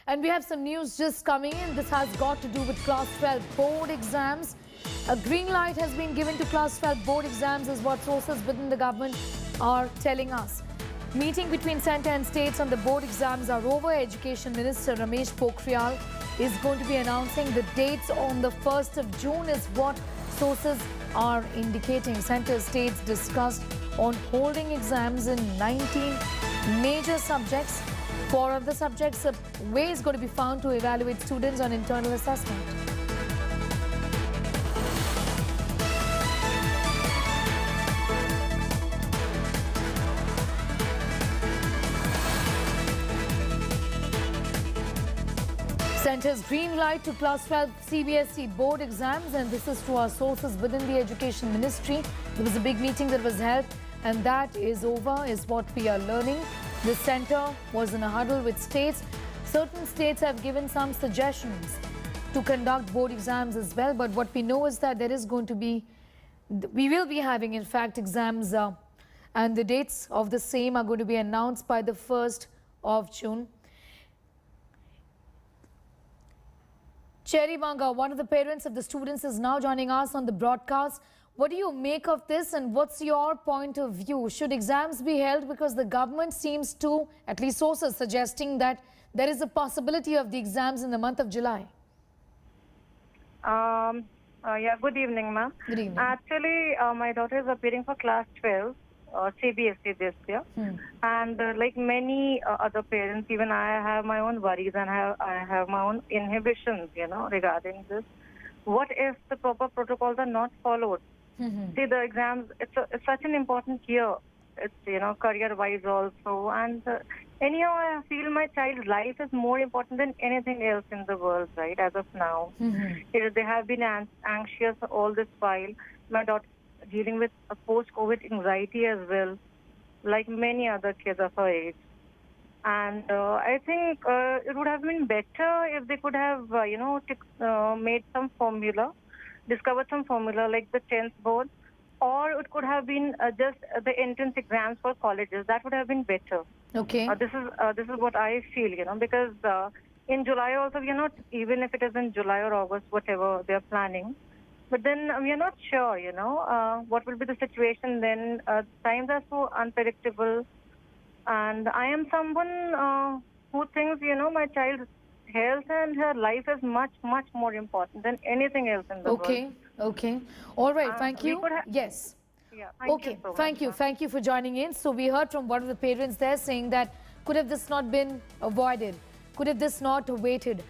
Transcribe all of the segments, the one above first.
And we have some news just coming in. This has got to do with Class 12 board exams. A green light has been given to Class 12 board exams is what sources within the government are telling us. Meeting between centre and states on the board exams are over. Education Minister Ramesh Pokhriyal is going to be announcing the dates on the 1st of June is what sources are indicating. Centre states discussed on holding exams in 19 major subjects. For other subjects, a way is going to be found to evaluate students on internal assessment. Centre's green light to Class 12 CBSE board exams, and this is to our sources within the Education Ministry. There was a big meeting that was held, and that is over, is what we are learning. The centre was in a huddle with states. Certain states have given some suggestions to conduct board exams as well, but what we know is that there is going to be, we will be having in fact exams and the dates of the same are going to be announced by the 1st of June. Cherry Banga, one of the parents of the students, is now joining us on the broadcast. What do you make of this and what's your point of view? Should exams be held? Because the government seems to, at least sources suggesting that there is a possibility of the exams in the month of July. Yeah, good evening, ma'am. Good evening. Actually, my daughter is appearing for class 12, CBSE this year. And like many other parents, even I have my own worries and I have my own inhibitions, regarding this. What if the proper protocols are not followed? See, the exams, it's such an important year. It's, career-wise also. And anyhow, I feel my child's life is more important than anything else in the world, right, as of now. They have been anxious all this while. My daughter dealing with a post-COVID anxiety as well, like many other kids of her age. And I think it would have been better if they could have, made some formula, discovered some formula like the 10th board, or it could have been just the entrance exams for colleges. That would have been better. Okay. This is what I feel, because in July also, even if it is in July or August, whatever they are planning, but then we are not sure, what will be the situation then. Times are so unpredictable. And I am someone who thinks, my child's health and her life is much, much more important than anything else in the world. Okay. All right. Thank you. Yes. Yeah, Thank you. Thank you for joining in. So we heard from one of the parents there saying that could have this not been avoided? Could have this not waited?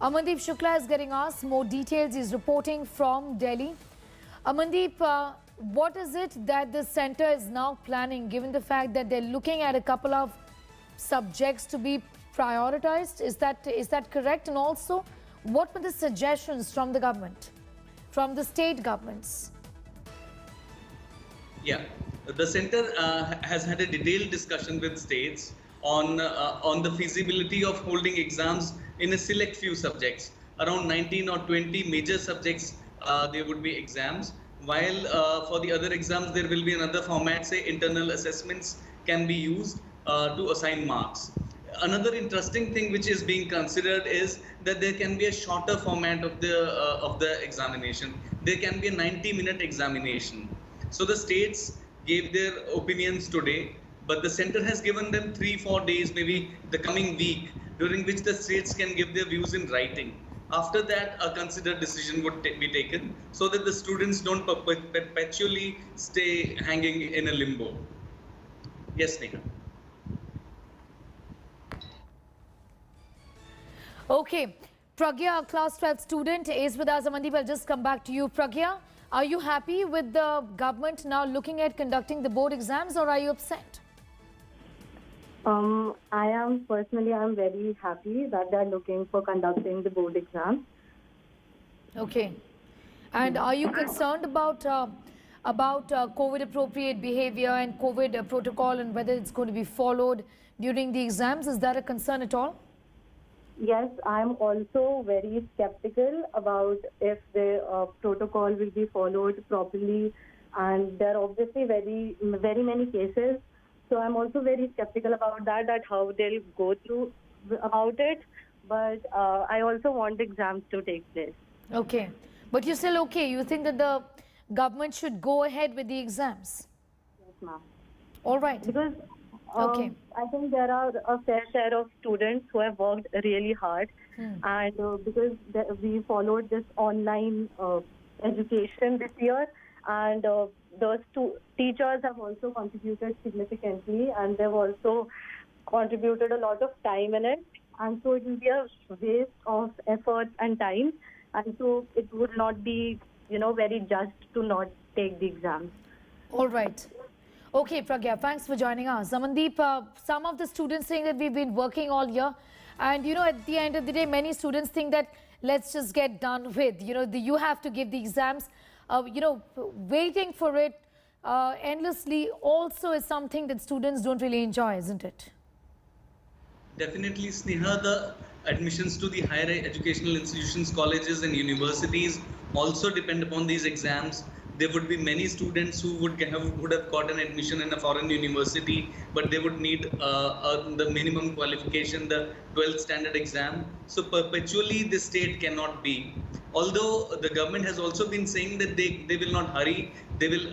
Amandeep Shukla is getting us more details. He's reporting from Delhi. Amandeep, what is it that the centre is now planning, given the fact that they're looking at a couple of subjects to be prioritized? Is that correct? And also, what were the suggestions from the government, from the state governments? Yeah, the centre has had a detailed discussion with states on the feasibility of holding exams in a select few subjects. Around 19 or 20 major subjects there would be exams, while for the other exams there will be another format, say internal assessments can be used to assign marks. Another interesting thing which is being considered is that there can be a shorter format of the examination. There can be a 90-minute examination. So the states gave their opinions today, but the centre has given them 3-4 days, maybe the coming week, during which the states can give their views in writing. After that, a considered decision would be taken so that the students don't perpetually stay hanging in a limbo. Yes, Neha. Okay. Pragya, a class 12 student, is with us. Amandeep, I'll just come back to you. Pragya, are you happy with the government now looking at conducting the board exams, or are you upset? I'm very happy that they're looking for conducting the board exam. Okay. And are you concerned about COVID appropriate behavior and COVID protocol and whether it's going to be followed during the exams? Is that a concern at all? Yes, I'm also very skeptical about if the protocol will be followed properly, and there are obviously very many cases. So I'm also very skeptical about that how they'll go through about it, but I also want exams to take place. Okay. But you're still okay. You think that the government should go ahead with the exams? Yes, ma'am. All right. Because Okay. I think there are a fair share of students who have worked really hard, and because we followed this online education this year, and the teachers have also contributed significantly, and they've also contributed a lot of time in it, and so it will be a waste of effort and time, and so it would not be, very just to not take the exams. All right. Okay, Pragya, thanks for joining us. Amandeep, some of the students saying that we've been working all year, and at the end of the day, many students think that let's just get done with. You have to give the exams. Waiting for it endlessly also is something that students don't really enjoy, isn't it? Definitely, Sneha, the admissions to the higher educational institutions, colleges and universities also depend upon these exams. There would be many students who would have gotten admission in a foreign university, but they would need the minimum qualification, the 12th standard exam. So perpetually the state cannot be. Although the government has also been saying that they will not hurry, they will.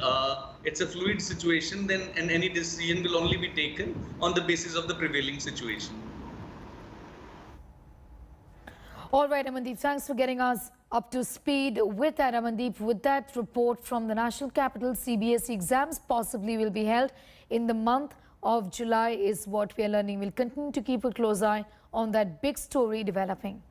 It's a fluid situation, and any decision will only be taken on the basis of the prevailing situation. All right, Amandeep, thanks for getting us up to speed with that, Amandeep. With that report from the national capital, CBSE exams possibly will be held in the month of July is what we are learning. We'll continue to keep a close eye on that big story developing.